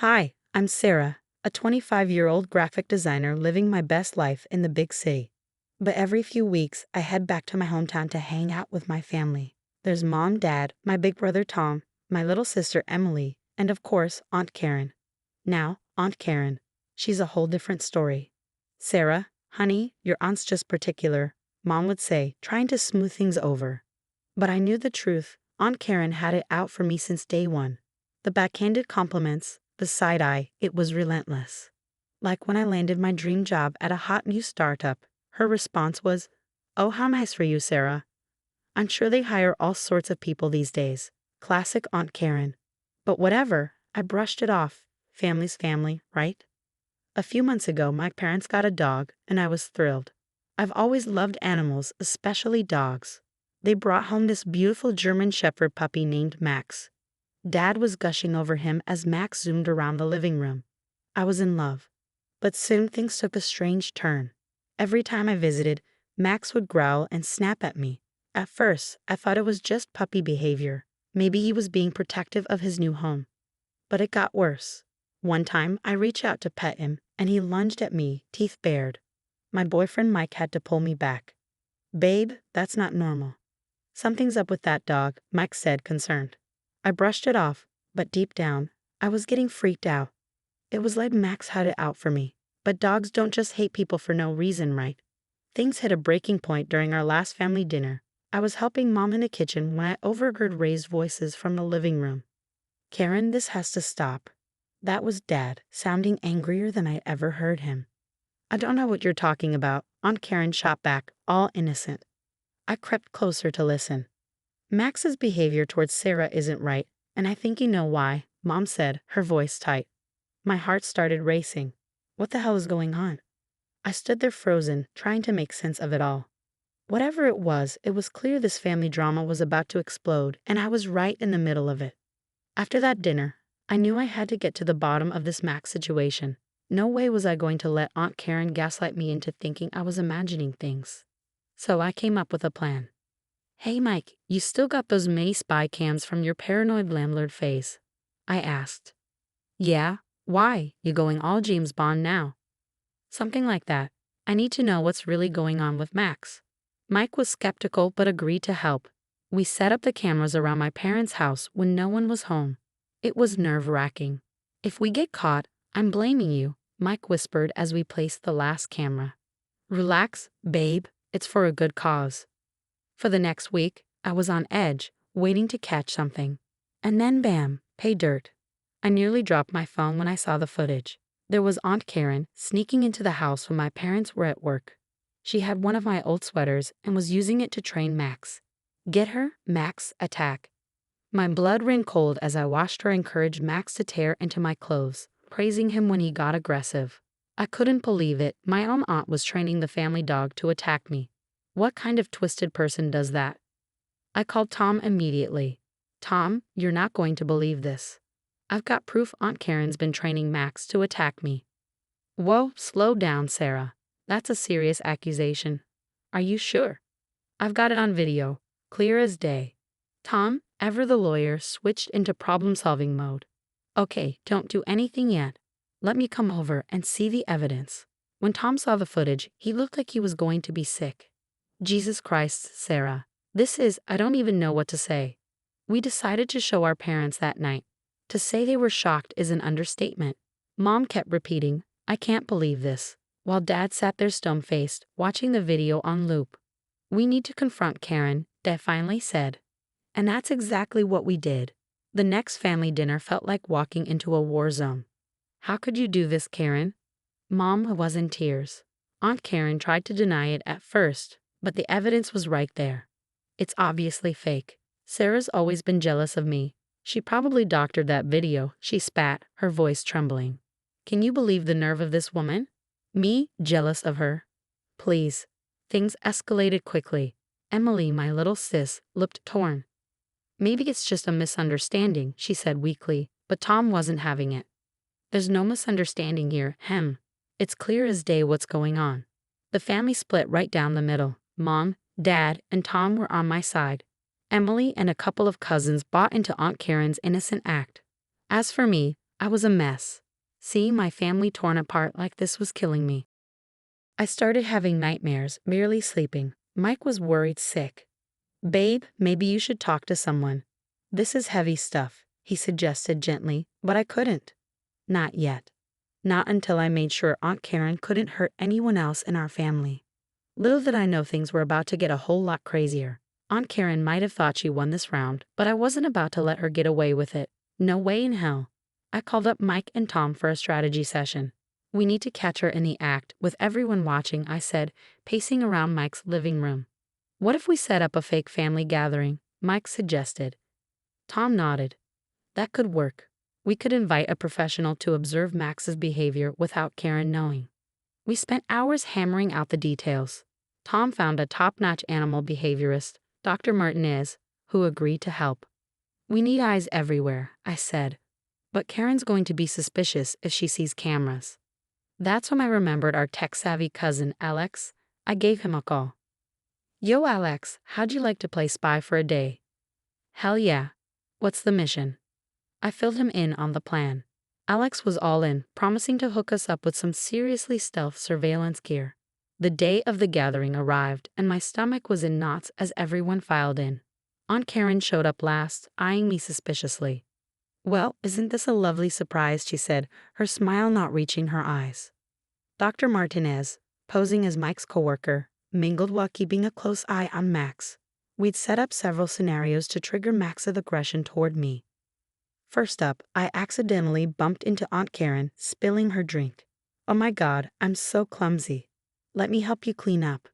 Hi, I'm Sarah, a 25-year-old graphic designer living my best life in the big city. But every few weeks, I head back to my hometown to hang out with my family. There's mom, dad, my big brother Tom, my little sister Emily, and of course, Aunt Karen. Now, Aunt Karen. She's a whole different story. Sarah, honey, your aunt's just particular, Mom would say, trying to smooth things over. But I knew the truth. Aunt Karen had it out for me since day one. The backhanded compliments, the side eye, it was relentless. Like when I landed my dream job at a hot new startup, her response was, "Oh, how nice for you, Sarah. I'm sure they hire all sorts of people these days." Classic Aunt Karen. But whatever, I brushed it off. Family's family, right? A few months ago, my parents got a dog, and I was thrilled. I've always loved animals, especially dogs. They brought home this beautiful German Shepherd puppy named Max. Dad was gushing over him as Max zoomed around the living room. I was in love. But soon things took a strange turn. Every time I visited, Max would growl and snap at me. At first, I thought it was just puppy behavior. Maybe he was being protective of his new home. But it got worse. One time, I reached out to pet him, and he lunged at me, teeth bared. My boyfriend Mike had to pull me back. "Babe, that's not normal." "Something's up with that dog," Mike said, concerned. I brushed it off, but deep down, I was getting freaked out. It was like Max had it out for me. But dogs don't just hate people for no reason, right? Things hit a breaking point during our last family dinner. I was helping Mom in the kitchen when I overheard raised voices from the living room. "Karen, this has to stop." That was Dad, sounding angrier than I'd ever heard him. "I don't know what you're talking about," Aunt Karen shot back, all innocent. I crept closer to listen. "Max's behavior towards Sarah isn't right, and I think you know why," Mom said, her voice tight. My heart started racing. What the hell is going on? I stood there frozen, trying to make sense of it all. Whatever it was clear this family drama was about to explode, and I was right in the middle of it. After that dinner, I knew I had to get to the bottom of this Max situation. No way was I going to let Aunt Karen gaslight me into thinking I was imagining things. So I came up with a plan. "Hey Mike, you still got those mini spy cams from your paranoid landlord phase?" I asked. "Yeah, why? You going all James Bond now?" "Something like that. I need to know what's really going on with Max." Mike was skeptical but agreed to help. We set up the cameras around my parents' house when no one was home. It was nerve-wracking. "If we get caught, I'm blaming you," Mike whispered as we placed the last camera. "Relax, babe. It's for a good cause." For the next week, I was on edge, waiting to catch something. And then bam, pay dirt. I nearly dropped my phone when I saw the footage. There was Aunt Karen sneaking into the house when my parents were at work. She had one of my old sweaters and was using it to train Max. Get her? Max, attack. My blood ran cold as I watched her encourage Max to tear into my clothes, praising him when he got aggressive. I couldn't believe it. My own aunt was training the family dog to attack me. What kind of twisted person does that? I called Tom immediately. "Tom, you're not going to believe this. I've got proof Aunt Karen's been training Max to attack me." "Whoa, slow down, Sarah. That's a serious accusation." "Are you sure?" "I've got it on video, clear as day." Tom, ever the lawyer, switched into problem-solving mode. "Okay, don't do anything yet. Let me come over and see the evidence." When Tom saw the footage, he looked like he was going to be sick. Jesus Christ, Sarah. I don't even know what to say. We decided to show our parents that night. To say they were shocked is an understatement. Mom kept repeating, "I can't believe this," while Dad sat there stone-faced, watching the video on loop. "We need to confront Karen," Dad finally said. And that's exactly what we did. The next family dinner felt like walking into a war zone. "How could you do this, Karen?" Mom was in tears. Aunt Karen tried to deny it at first, but the evidence was right there. "It's obviously fake. Sarah's always been jealous of me. She probably doctored that video," she spat, her voice trembling. "Can you believe the nerve of this woman? Me, jealous of her?" "Please." Things escalated quickly. Emily, my little sis, looked torn. "Maybe it's just a misunderstanding," she said weakly, but Tom wasn't having it. "There's no misunderstanding here, It's clear as day what's going on." The family split right down the middle. Mom, Dad, and Tom were on my side. Emily and a couple of cousins bought into Aunt Karen's innocent act. As for me, I was a mess. Seeing my family torn apart like this was killing me. I started having nightmares, barely sleeping. Mike was worried sick. "Babe, maybe you should talk to someone. This is heavy stuff," he suggested gently, but I couldn't. Not yet. Not until I made sure Aunt Karen couldn't hurt anyone else in our family. Little did I know things were about to get a whole lot crazier. Aunt Karen might have thought she won this round, but I wasn't about to let her get away with it. No way in hell. I called up Mike and Tom for a strategy session. "We need to catch her in the act, with everyone watching," I said, pacing around Mike's living room. "What if we set up a fake family gathering?" Mike suggested. Tom nodded. "That could work. We could invite a professional to observe Max's behavior without Karen knowing." We spent hours hammering out the details. Tom found a top-notch animal behaviorist, Dr. Martinez, who agreed to help. "We need eyes everywhere," I said. "But Karen's going to be suspicious if she sees cameras." That's when I remembered our tech-savvy cousin, Alex. I gave him a call. "Yo, Alex, how'd you like to play spy for a day?" "Hell yeah. What's the mission?" I filled him in on the plan. Alex was all in, promising to hook us up with some seriously stealth surveillance gear. The day of the gathering arrived, and my stomach was in knots as everyone filed in. Aunt Karen showed up last, eyeing me suspiciously. "Well, isn't this a lovely surprise?" she said, her smile not reaching her eyes. Dr. Martinez, posing as Mike's coworker, mingled while keeping a close eye on Max. We'd set up several scenarios to trigger Max's aggression toward me. First up, I accidentally bumped into Aunt Karen, spilling her drink. "Oh my God, I'm so clumsy. Let me help you clean up."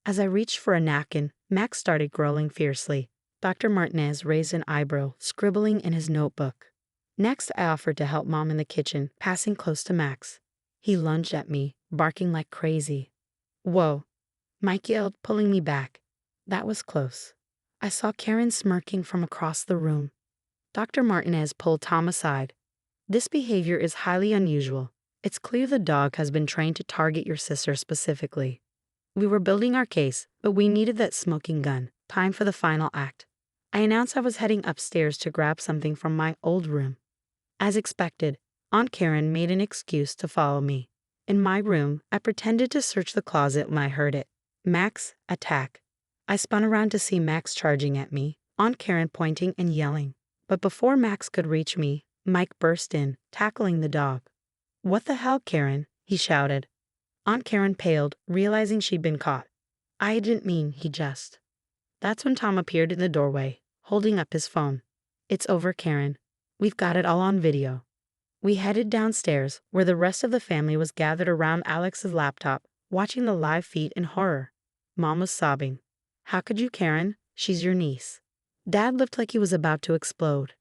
As I reached for a napkin, Max started growling fiercely. Dr. Martinez raised an eyebrow, scribbling in his notebook. Next, I offered to help Mom in the kitchen, passing close to Max. He lunged at me, barking like crazy. "Whoa," Mike yelled, pulling me back. That was close. I saw Karen smirking from across the room. Dr. Martinez pulled Tom aside. "This behavior is highly unusual. It's clear the dog has been trained to target your sister specifically." We were building our case, but we needed that smoking gun. Time for the final act. I announced I was heading upstairs to grab something from my old room. As expected, Aunt Karen made an excuse to follow me. In my room, I pretended to search the closet when I heard it. "Max, attack." I spun around to see Max charging at me, Aunt Karen pointing and yelling. But before Max could reach me, Mike burst in, tackling the dog. "What the hell, Karen?" he shouted. Aunt Karen paled, realizing she'd been caught. "I didn't mean," he just. That's when Tom appeared in the doorway, holding up his phone. "It's over, Karen. We've got it all on video." We headed downstairs, where the rest of the family was gathered around Alex's laptop, watching the live feed in horror. Mom was sobbing. "How could you, Karen? She's your niece." Dad looked like he was about to explode.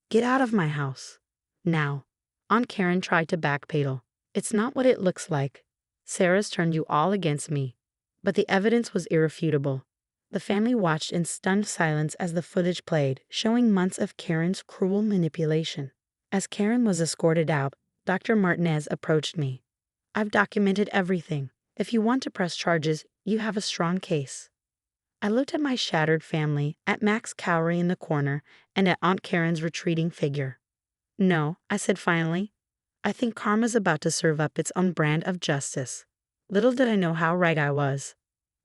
"Get out of my house. Now." Aunt Karen tried to backpedal. "It's not what it looks like. Sarah's turned you all against me." But the evidence was irrefutable. The family watched in stunned silence as the footage played, showing months of Karen's cruel manipulation. As Karen was escorted out, Dr. Martinez approached me. "I've documented everything. If you want to press charges, you have a strong case." I looked at my shattered family, at Max cowering in the corner, and at Aunt Karen's retreating figure. "No," I said finally. "I think karma's about to serve up its own brand of justice." Little did I know how right I was.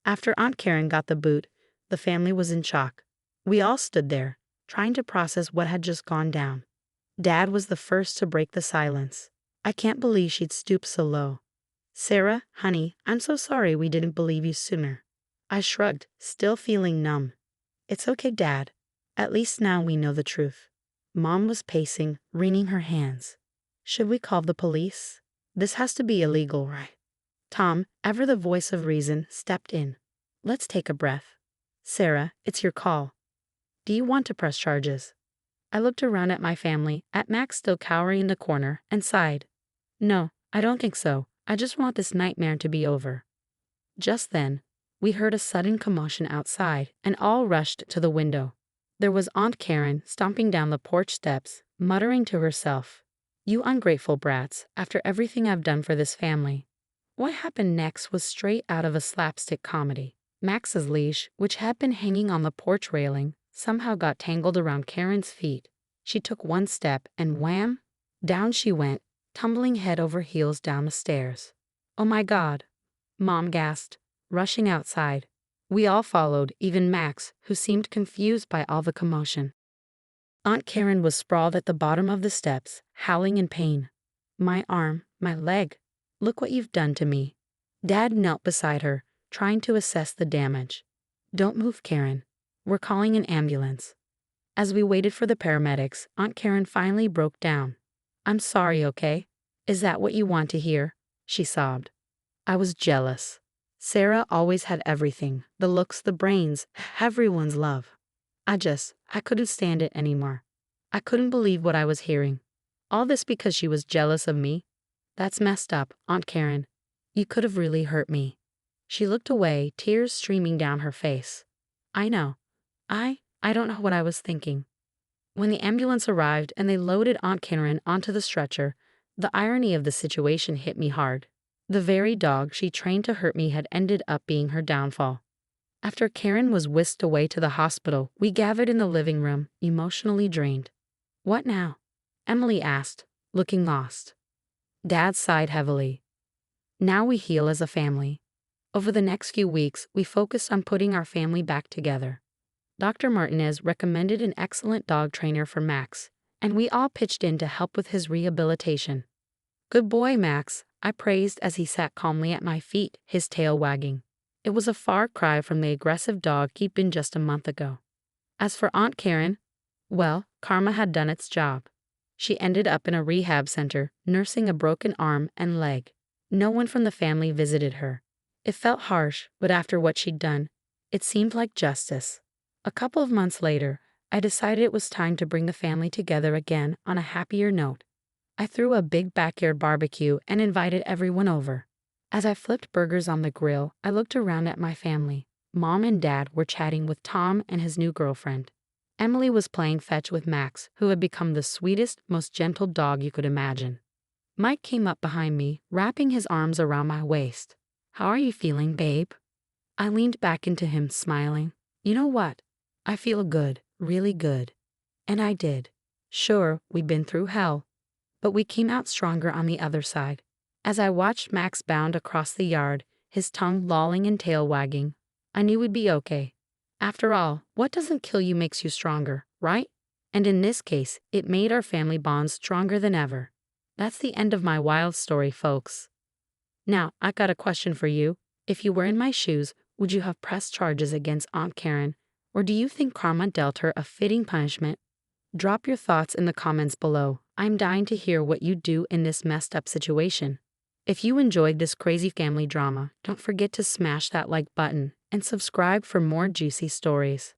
After Aunt Karen got the boot, the family was in shock. We all stood there, trying to process what had just gone down. Dad was the first to break the silence. "I can't believe she'd stoop so low. Sarah, honey, I'm so sorry we didn't believe you sooner." I shrugged, still feeling numb. "It's okay, Dad. At least now we know the truth." Mom was pacing, wringing her hands. "Should we call the police? This has to be illegal, right?" Tom, ever the voice of reason, stepped in. "Let's take a breath. Sarah, it's your call. Do you want to press charges?" I looked around at my family, at Max still cowering in the corner, and sighed. "No, I don't think so. I just want this nightmare to be over." Just then, we heard a sudden commotion outside, and all rushed to the window. There was Aunt Karen stomping down the porch steps, muttering to herself, "You ungrateful brats, after everything I've done for this family." What happened next was straight out of a slapstick comedy. Max's leash, which had been hanging on the porch railing, somehow got tangled around Karen's feet. She took one step and wham! Down she went, tumbling head over heels down the stairs. "Oh my God," Mom gasped, rushing outside. We all followed, even Max, who seemed confused by all the commotion. Aunt Karen was sprawled at the bottom of the steps, howling in pain. "My arm, my leg. Look what you've done to me." Dad knelt beside her, trying to assess the damage. "Don't move, Karen. We're calling an ambulance." As we waited for the paramedics, Aunt Karen finally broke down. "I'm sorry, okay? Is that what you want to hear?" she sobbed. I was jealous. Sarah always had everything, the looks, the brains, everyone's love. I couldn't stand it anymore. I couldn't believe what I was hearing. All this because she was jealous of me? That's messed up, Aunt Karen. You could have really hurt me. She looked away, tears streaming down her face. I know. I don't know what I was thinking. When the ambulance arrived and they loaded Aunt Karen onto the stretcher, the irony of the situation hit me hard. The very dog she trained to hurt me had ended up being her downfall. After Karen was whisked away to the hospital, we gathered in the living room, emotionally drained. "What now?" Emily asked, looking lost. Dad sighed heavily. "Now we heal as a family." Over the next few weeks, we focused on putting our family back together. Dr. Martinez recommended an excellent dog trainer for Max, and we all pitched in to help with his rehabilitation. "Good boy, Max," I praised as he sat calmly at my feet, his tail wagging. It was a far cry from the aggressive dog he'd been just a month ago. As for Aunt Karen, well, karma had done its job. She ended up in a rehab center, nursing a broken arm and leg. No one from the family visited her. It felt harsh, but after what she'd done, it seemed like justice. A couple of months later, I decided it was time to bring the family together again on a happier note. I threw a big backyard barbecue and invited everyone over. As I flipped burgers on the grill, I looked around at my family. Mom and Dad were chatting with Tom and his new girlfriend. Emily was playing fetch with Max, who had become the sweetest, most gentle dog you could imagine. Mike came up behind me, wrapping his arms around my waist. "How are you feeling, babe?" I leaned back into him, smiling. "You know what? I feel good, really good." And I did. Sure, we'd been through hell, but we came out stronger on the other side. As I watched Max bound across the yard, his tongue lolling and tail wagging, I knew we'd be okay. After all, what doesn't kill you makes you stronger, right? And in this case, it made our family bonds stronger than ever. That's the end of my wild story, folks. Now, I got a question for you. If you were in my shoes, would you have pressed charges against Aunt Karen, or do you think karma dealt her a fitting punishment? Drop your thoughts in the comments below. I'm dying to hear what you'd do in this messed up situation. If you enjoyed this crazy family drama, don't forget to smash that like button and subscribe for more juicy stories.